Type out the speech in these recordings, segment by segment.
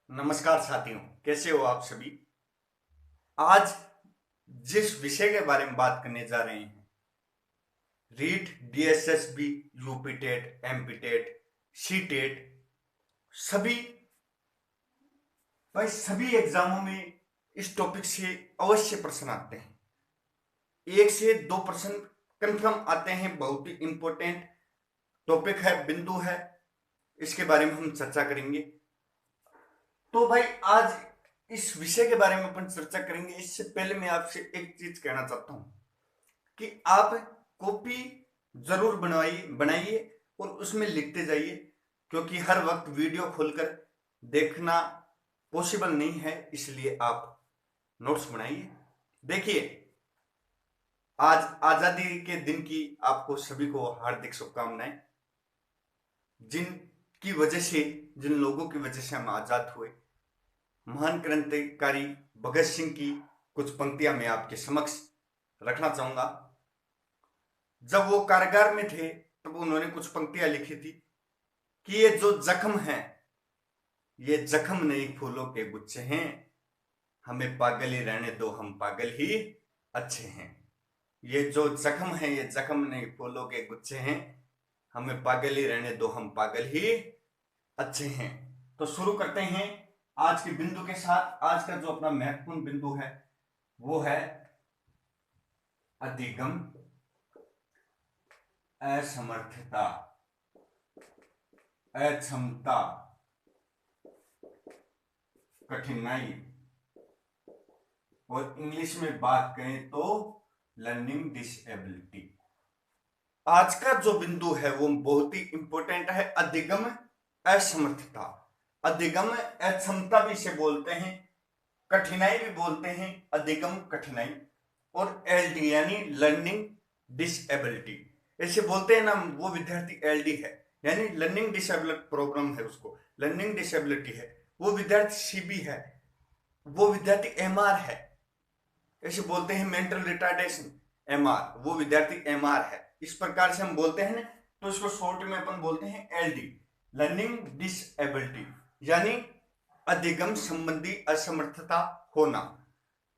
नमस्कार साथियों, कैसे हो आप सभी। आज जिस विषय के बारे में बात करने जा रहे हैं, REET, DSSB, UP TET, MP TET, C TET, सभी सभी एग्जामों में इस टॉपिक से अवश्य प्रश्न आते हैं। 1 से 2% कंफर्म आते हैं। बहुत ही इंपॉर्टेंट टॉपिक है, बिंदु है, इसके बारे में हम चर्चा करेंगे। तो भाई आज इस विषय के बारे में अपन चर्चा करेंगे। इससे पहले मैं आपसे एक चीज कहना चाहता हूं कि आप कॉपी जरूर बनाइए और उसमें लिखते जाइए, क्योंकि हर वक्त वीडियो खोलकर देखना पॉसिबल नहीं है। इसलिए आप नोट्स बनाइए। देखिए, आज आजादी के दिन की आपको सभी को हार्दिक शुभकामनाएं। जिनकी वजह से, जिन लोगों की वजह से हम आजाद हुए, महान क्रांतिकारी भगत सिंह की कुछ पंक्तियां मैं आपके समक्ष रखना चाहूंगा। जब वो कारागार में थे तब उन्होंने कुछ पंक्तियां लिखी थी कि ये जो जख्म है, ये जख्म नहीं फूलों के गुच्छे हैं, हमें पागल ही रहने दो, हम पागल ही अच्छे हैं। ये जो जख्म है, ये जख्म नहीं फूलों के गुच्छे हैं, हमें पागल ही रहने दो, हम पागल ही अच्छे हैं। तो शुरू करते हैं आज के बिंदु के साथ। आज का जो अपना महत्वपूर्ण बिंदु है वो है अधिगम, असमर्थता, अक्षमता, कठिनाई, और इंग्लिश में बात करें तो लर्निंग डिसेबिलिटी। आज का जो बिंदु है वो बहुत ही इंपॉर्टेंट है। अधिगम, असमर्थता। अधिगम अक्षमता भी इसे बोलते हैं, कठिनाई भी बोलते हैं, अधिगम कठिनाई, और एलडी यानी लर्निंग डिसेबिलिटी। ऐसे बोलते हैं ना, वो विद्यार्थी एलडी है यानी लर्निंग डिसेबिलिटी प्रॉब्लम है, उसको लर्निंग डिसेबिलिटी है। वो विद्यार्थी सीबी है, वो विद्यार्थी एमआर है। ऐसे बोलते हैं मेंटल रिटार्डेशन, एमआर, वो विद्यार्थी एमआर है। इस प्रकार से हम बोलते हैं ना, तो इसको शॉर्ट में अपन बोलते हैं एलडी, लर्निंग डिसेबिलिटी, यानी अधिगम संबंधी असमर्थता होना।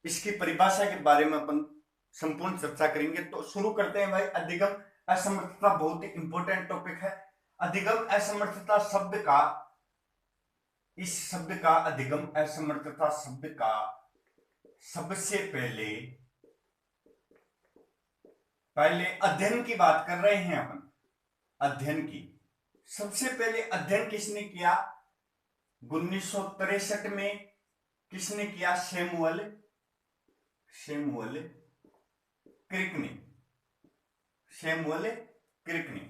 इसकी परिभाषा के बारे में अपन संपूर्ण चर्चा करेंगे। तो शुरू करते हैं भाई। अधिगम असमर्थता बहुत ही इंपॉर्टेंट टॉपिक है। अधिगम असमर्थता शब्द का, इस शब्द का, अधिगम असमर्थता शब्द का सबसे पहले अध्ययन की बात कर रहे हैं अपन, अध्ययन की। सबसे पहले अध्ययन किसने किया? 1963 में किसने किया? सैमुअल क्रिक ने।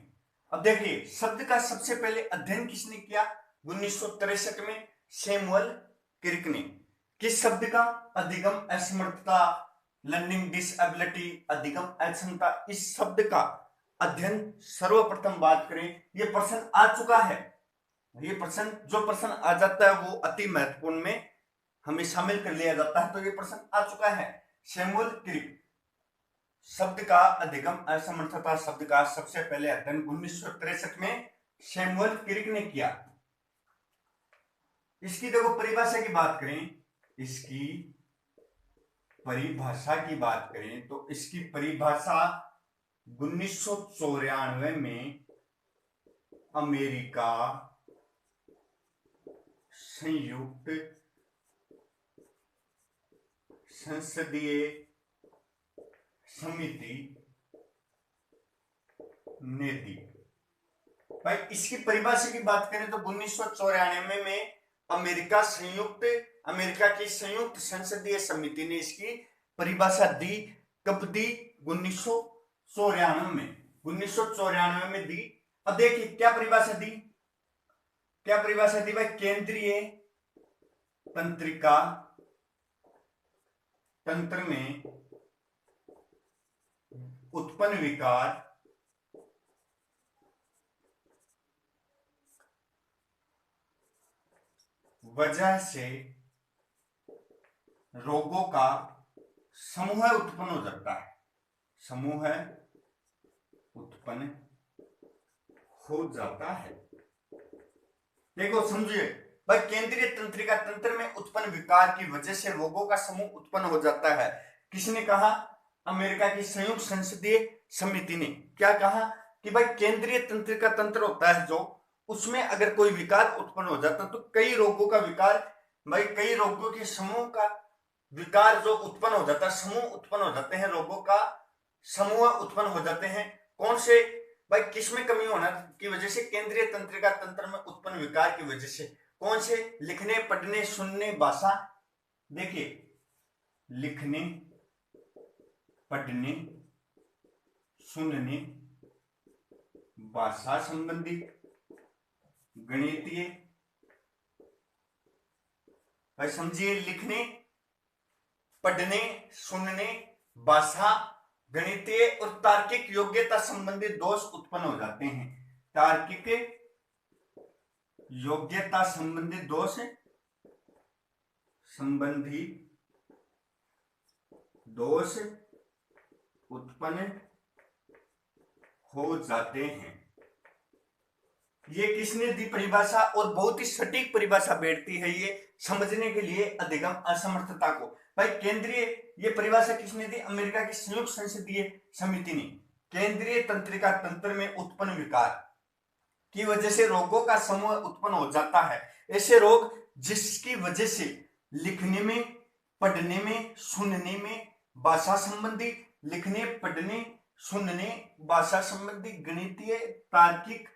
अब देखिए, शब्द का सबसे पहले अध्ययन किसने किया? 1963 में सैमुअल क्रिक ने। किस शब्द का? अधिगम असमर्थता, लर्निंग डिसेबिलिटी, अधिगम अक्षमता, इस शब्द का अध्ययन सर्वप्रथम बात करें। ये प्रश्न आ चुका है। ये प्रश्न, जो प्रश्न आ जाता है वो अति महत्वपूर्ण में हमें शामिल कर लिया जाता है। तो ये प्रश्न आ चुका है। सैमुअल क्रिक शब्द का, अधिगम असमर्थता शब्द का सबसे पहले अध्ययन 1963 में सैमुअल क्रिक ने किया। इसकी देखो परिभाषा की बात करें, इसकी परिभाषा की बात करें तो इसकी परिभाषा 1994 में अमेरिका संयुक्त संसदीय समिति ने दी। भाई इसकी परिभाषा की बात करें तो 1994 में अमेरिका की संयुक्त संसदीय समिति ने इसकी परिभाषा दी। कब दी? 1994 में। 1994 में दी। अब देखिए क्या परिभाषा दी, भाई? केंद्रीय तंत्रिका तंत्र में उत्पन्न विकार वजह से रोगों का समूह उत्पन्न हो जाता है। समूह उत्पन्न हो जाता है। देखो समझिए, भाई केंद्रीय तंत्रिका तंत्र में उत्पन्न विकार की वजह से रोगों का समूह उत्पन्न हो जाता है। किसने कहा? अमेरिका की संयुक्त संसदीय समिति ने। क्या कहा? कि भाई केंद्रीय तंत्रिका तंत्र होता है जो, उसमें अगर कोई विकार उत्पन्न हो जाता तो कई रोगों का विकार, भाई कई रोगों के समूह का विकार जो उत्पन्न हो जाता है, समूह उत्पन्न हो जाते हैं, रोगों का समूह उत्पन्न हो जाते हैं। कौन से? भाई किसमें कमी होना की वजह से? केंद्रीय तंत्रिका तंत्र में उत्पन्न विकार की वजह से। कौन से? लिखने, पढ़ने, सुनने, भाषा। देखिए, लिखने, पढ़ने, सुनने, भाषा संबंधी, गणितीय, भाई समझिए, लिखने, पढ़ने, सुनने, भाषा, गणितीय और तार्किक योग्यता संबंधी दोष उत्पन्न हो जाते हैं। तार्किक योग्यता संबंधी दोष उत्पन्न हो जाते हैं। ये किसने दी परिभाषा? और बहुत ही सटीक परिभाषा बैठती है ये समझने के लिए अधिगम असमर्थता को। भाई केंद्रीय, ये परिभाषा किसने दी? अमेरिका की संयुक्त संसदीय समिति ने। केंद्रीय तंत्रिका तंत्र में उत्पन्न विकार की वजह से रोगों का समूह उत्पन्न हो जाता है। ऐसे रोग जिसकी वजह से लिखने में, पढ़ने में, सुनने में, भाषा संबंधी, लिखने, पढ़ने, सुनने, भाषा संबंधी, गणितीय, तार्किक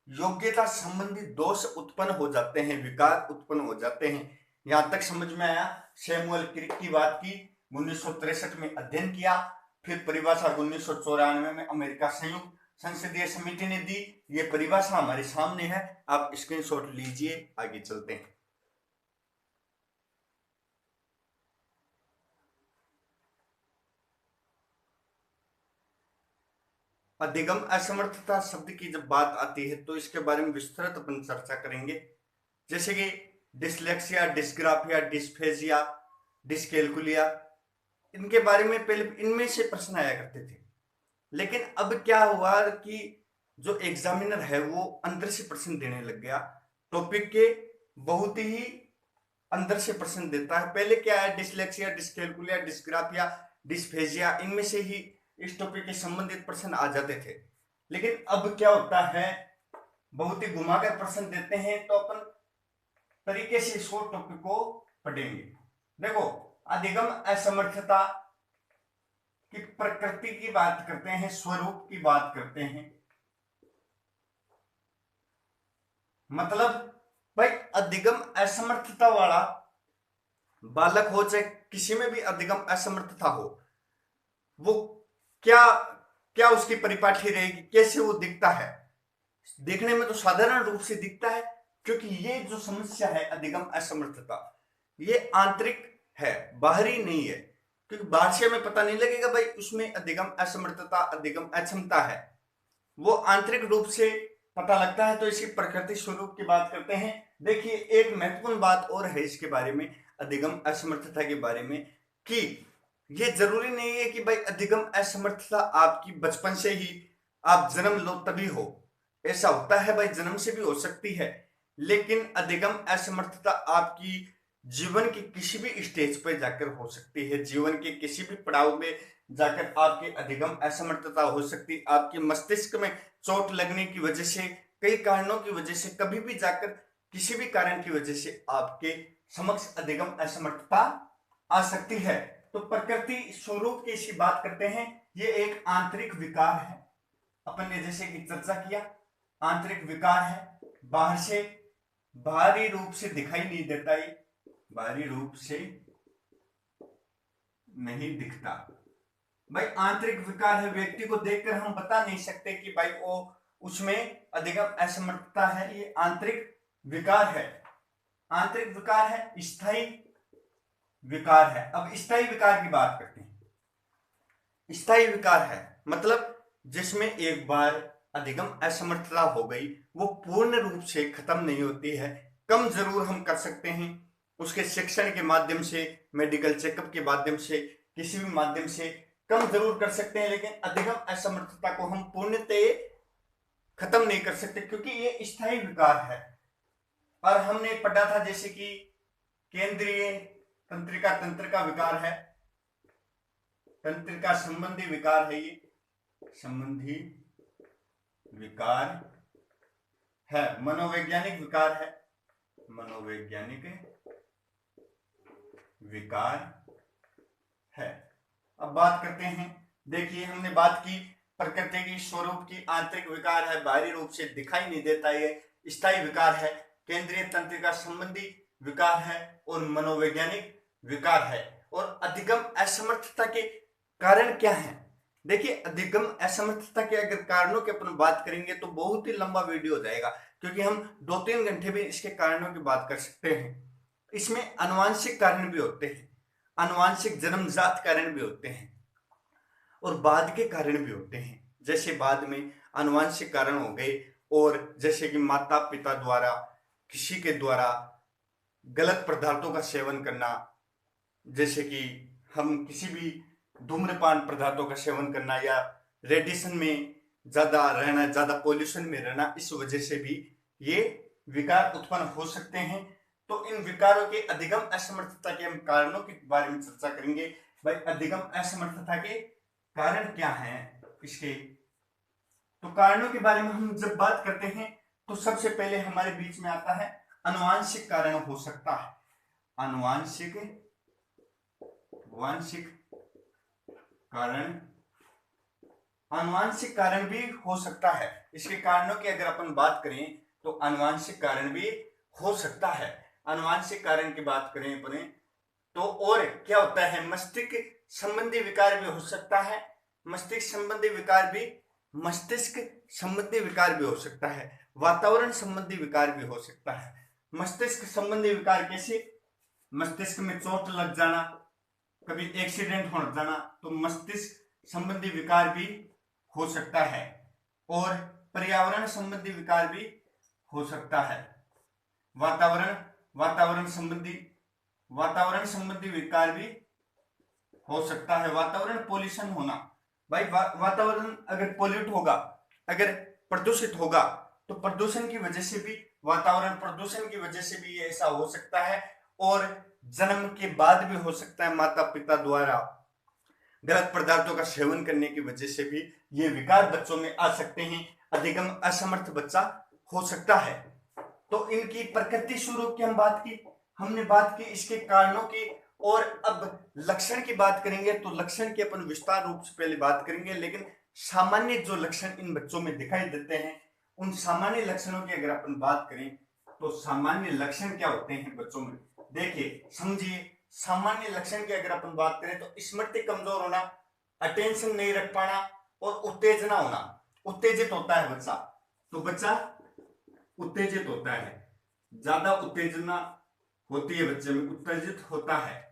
योग्यता संबंधी दोष उत्पन्न हो जाते हैं, विकार उत्पन्न हो जाते हैं। यहां तक समझ में आया? सैमुअल क्रिक की बात की, 1963 में अध्ययन किया, फिर परिभाषा 1994 में अमेरिका संयुक्त संसदीय समिति ने दी। ये परिभाषा हमारे सामने है, आप स्क्रीनशॉट लीजिए, आगे चलते हैं। अधिगम असमर्थता शब्द की जब बात आती है तो इसके बारे में विस्तृत अपन चर्चा करेंगे, जैसे कि डिसलेक्सिया, डिस्ग्राफिया, डिस्फेजिया, डिस्कैल्कुलिया, इनके बारे में पहले इनमें से प्रश्न आया करते थे। लेकिन अब क्या हुआ कि जो एग्जामिनर है वो अंदर से प्रश्न देने लग गया, टॉपिक के बहुत ही अंदर से प्रश्न देता है। पहले क्या है? डिसलेक्सिया, डिस्कैल्कुलिया, डिस्ग्राफिया, डिस्फेजिया, इनमें से ही इस टॉपिक के संबंधित प्रश्न आ जाते थे। लेकिन अब क्या होता है, बहुत ही घुमाकर प्रश्न देते हैं, तो अपन तरीके से इस टॉपिक को पढ़ेंगे। देखो, अधिगम असमर्थता की प्रकृति की बात करते हैं, स्वरूप की बात करते हैं। मतलब भाई अधिगम असमर्थता वाला बालक हो, चाहे किसी में भी अधिगम असमर्थता हो, वो क्या क्या उसकी परिपाठी रहेगी, कैसे वो दिखता है? देखने में तो साधारण रूप से दिखता है, क्योंकि ये जो समस्या है अधिगम असमर्थता, ये आंतरिक है, बाहरी नहीं है। क्योंकि बाहर से हमें पता नहीं लगेगा भाई उसमें अधिगम असमर्थता, अधिगम अक्षमता है, वो आंतरिक रूप से पता लगता है। तो इसकी प्रकृति स्वरूप की बात करते हैं। देखिए, एक महत्वपूर्ण बात और है इसके बारे में, अधिगम असमर्थता के बारे में, कि ये जरूरी नहीं है कि भाई अधिगम असमर्थता आपकी बचपन से ही आप जन्म लो तभी हो। ऐसा होता है भाई, जन्म से भी हो सकती है, लेकिन अधिगम असमर्थता आपकी जीवन के किसी भी स्टेज पर जाकर हो सकती है। जीवन के किसी भी पड़ाव में जाकर आपकी अधिगम असमर्थता हो सकती है। आपके मस्तिष्क में चोट लगने की वजह से, कई कारणों की वजह से, कभी भी जाकर किसी भी कारण की वजह से आपके समक्ष अधिगम असमर्थता आ सकती है। तो प्रकृति स्वरूप की इसी बात करते हैं। ये एक आंतरिक विकार है, अपन ने जैसे कि चर्चा किया, आंतरिक विकार है, बाहर से बाहरी रूप से दिखाई नहीं देता, ये बाहरी रूप से नहीं दिखता। भाई आंतरिक विकार है, व्यक्ति को देखकर हम बता नहीं सकते कि भाई वो उसमें अधिगम असमर्थता है। ये आंतरिक विकार है, आंतरिक विकार है, स्थायी विकार है। अब स्थायी विकार की बात करते हैं। स्थायी विकार है मतलब जिसमें एक बार अधिगम असमर्थता हो गई, वो पूर्ण रूप से खत्म नहीं होती है, कम जरूर हम कर सकते हैं, उसके शिक्षण के माध्यम से, मेडिकल चेकअप के माध्यम से, किसी भी माध्यम से कम जरूर कर सकते हैं, लेकिन अधिगम असमर्थता को हम पूर्णतः खत्म नहीं कर सकते, क्योंकि ये स्थायी विकार है। और हमने पढ़ा था जैसे कि केंद्रीय तंत्रिका तंत्र का विकार है, तंत्रिका संबंधी विकार है, ये संबंधी विकार है, मनोवैज्ञानिक विकार है, मनोवैज्ञानिक विकार है। अब बात करते हैं, देखिए हमने बात की प्रकृति की स्वरूप की आंतरिक विकार है, बाहरी रूप से दिखाई नहीं देता, ये स्थायी विकार है, केंद्रीय तंत्रिका संबंधी विकार है और मनोवैज्ञानिक विकार है। और अधिगम असमर्थता के कारण क्या है? देखिए अधिगम असमर्थता के अगर कारणों की अपन बात करेंगे तो बहुत ही लंबा वीडियो हो जाएगा, क्योंकि हम 2-3 घंटे में इसके कारणों की बात कर सकते हैं। इसमें आनुवांशिक कारण भी होते हैं, आनुवांशिक जन्मजात कारण भी होते हैं और बाद के कारण भी होते हैं। जैसे बाद में आनुवांशिक कारण हो गए, और जैसे कि माता पिता द्वारा किसी के द्वारा गलत पदार्थों का सेवन करना, जैसे कि हम किसी भी धूम्रपान पदार्थों का सेवन करना या रेडिएशन में ज्यादा रहना, ज्यादा पॉल्यूशन में रहना, इस वजह से भी ये विकार उत्पन्न हो सकते हैं। तो इन विकारों के अधिगम असमर्थता के हम कारणों के बारे में चर्चा करेंगे। भाई अधिगम असमर्थता के कारण क्या हैं इसके, तो कारणों के बारे में हम जब बात करते हैं तो सबसे पहले हमारे बीच में आता है आनुवांशिक कारण हो सकता है, आनुवांशिक कारण, आनुवांशिक कारण भी हो सकता है। इसके कारणों की अगर अपन बात करें तो आनुवांशिक कारण भी हो सकता है। आनुवांशिक कारण की बात करें अपने तो और क्या होता है, मस्तिष्क संबंधी विकार भी हो सकता है, मस्तिष्क संबंधी विकार भी, मस्तिष्क संबंधी विकार भी हो सकता है, वातावरण संबंधी विकार भी हो सकता है। मस्तिष्क संबंधी विकार कैसे, मस्तिष्क में चोट लग जाना, कभी एक्सीडेंट हो जाना, तो मस्तिष्क संबंधी विकार भी हो सकता है। और पर्यावरण संबंधी विकार भी हो सकता है, वातावरण संबंधी विकार भी हो सकता है। वातावरण पॉल्यूशन होना, भाई वातावरण अगर पॉल्यूट होगा, अगर प्रदूषित होगा तो प्रदूषण की वजह से भी, वातावरण प्रदूषण की वजह से भी ये ऐसा हो सकता है। और जन्म के बाद भी हो सकता है, माता पिता द्वारा गलत पदार्थों का सेवन करने की वजह से भी ये विकार बच्चों में आ सकते हैं, अधिगम असमर्थ बच्चा हो सकता है। तो इनकी प्रकृति स्वरूप की हम बात की, हमने बात की इसके कारणों की, और अब लक्षण की बात करेंगे। तो लक्षण की अपन विस्तार रूप से पहले बात करेंगे, लेकिन सामान्य जो लक्षण इन बच्चों में दिखाई देते हैं, उन सामान्य लक्षणों की अगर अपन बात करें तो सामान्य लक्षण क्या होते हैं बच्चों में, देखिए समझिए। सामान्य लक्षण की अगर अपन बात करें तो स्मृति कमजोर होना, अटेंशन नहीं रख पाना और उत्तेजना होना। उत्तेजित होता है बच्चा, तो बच्चा उत्तेजित होता है, ज्यादा उत्तेजना होती है बच्चे में, उत्तेजित होता है।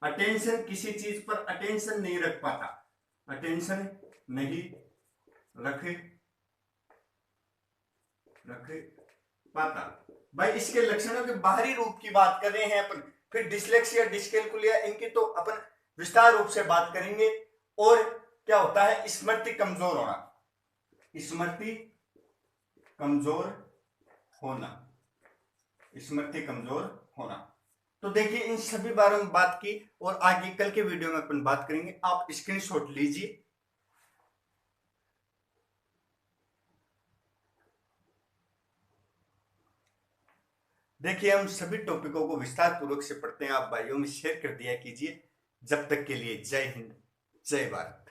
अटेंशन, किसी चीज पर अटेंशन नहीं रख पाता, अटेंशन नहीं रख पाता। भाई इसके लक्षणों के बाहरी रूप की बात कर रहे हैं अपन, फिर डिसलेक्सिया, डिस्कैल्कुलिया, इनकी तो अपन विस्तार रूप से बात करेंगे। और क्या होता है, स्मृति कमजोर होना, स्मृति कमजोर होना, स्मृति कमजोर होना। तो देखिए इन सभी बारे में बात की और आगे कल के वीडियो में अपन बात करेंगे। आप स्क्रीनशॉट लीजिए। देखिए हम सभी टॉपिकों को विस्तार पूर्वक से पढ़ते हैं, आप भाइयों में शेयर कर दिया कीजिए। जब तक के लिए जय हिंद, जय भारत।